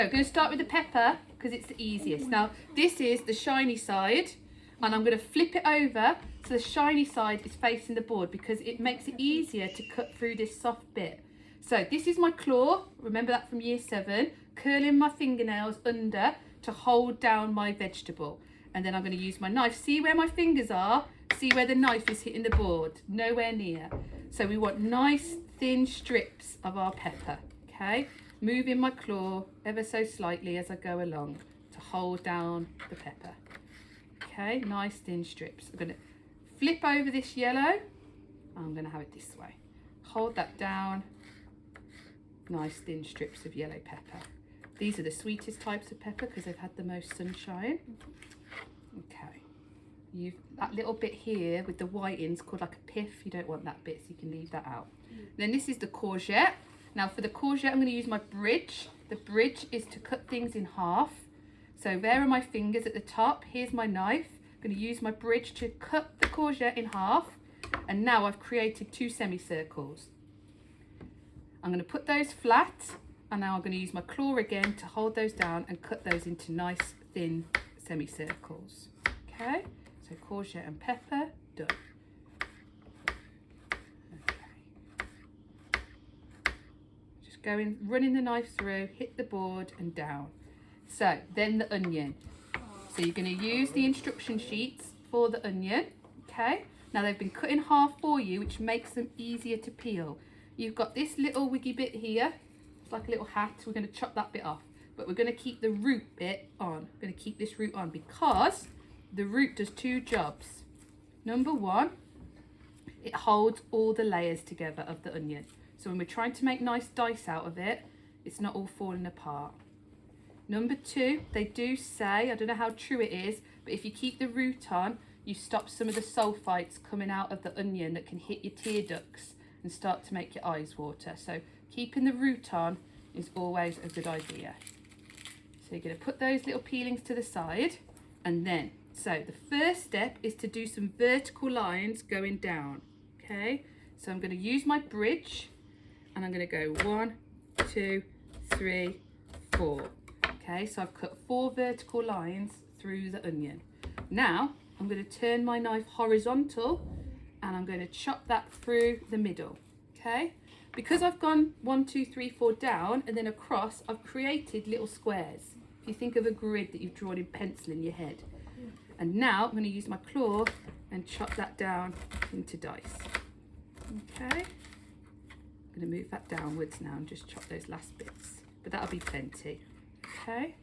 I'm going to start with the pepper because it's the easiest. Now, this is the shiny side, and I'm going to flip it over so the shiny side is facing the board because it makes it easier to cut through this soft bit. So this is my claw, remember that from year 7, curling my fingernails under to hold down my vegetable. And then I'm going to use my knife. See where my fingers are? See where the knife is hitting the board? Nowhere near. So we want nice thin strips of our pepper, okay? Moving my claw ever so slightly as I go along to hold down the pepper. Okay, nice thin strips. I'm going to flip over this yellow. I'm going to have it this way. Hold that down. Nice thin strips of yellow pepper. These are the sweetest types of pepper because they've had the most sunshine. Okay, that little bit here with the whitings called like a pith. You don't want that bit, so you can leave that out. Then this is the courgette. Now for the courgette, I'm going to use my bridge. The bridge is to cut things in half. So there are my fingers at the top. Here's my knife. I'm going to use my bridge to cut the courgette in half. And now I've created 2 semicircles. I'm going to put those flat. And now I'm going to use my claw again to hold those down and cut those into nice thin semicircles. Okay, so courgette and pepper, done. Okay. Running the knife through, hit the board and down. So then the onion. So you're going to use the instruction sheets for the onion. Okay, now they've been cut in half for you, which makes them easier to peel. You've got this little wiggy bit here. It's like a little hat. We're going to chop that bit off, but we're going to keep the root bit on. We're going to keep this root on because the root does 2 jobs. Number 1, it holds all the layers together of the onion. So when we're trying to make nice dice out of it, it's not all falling apart. Number 2, they do say, I don't know how true it is, but if you keep the root on, you stop some of the sulfites coming out of the onion that can hit your tear ducts and start to make your eyes water. So keeping the root on is always a good idea. So you're going to put those little peelings to the side, and then, so the first step is to do some vertical lines going down. Okay, so I'm going to use my bridge. And I'm going to go 1, 2, 3, 4. Okay, so I've cut 4 vertical lines through the onion. Now I'm going to turn my knife horizontal and I'm going to chop that through the middle. Okay, because I've gone 1, 2, 3, 4 down and then across, I've created little squares. If you think of a grid that you've drawn in pencil in your head. And now I'm going to use my claw and chop that down into dice. Okay. I'm going to move that downwards now and just chop those last bits, but that'll be plenty. Okay,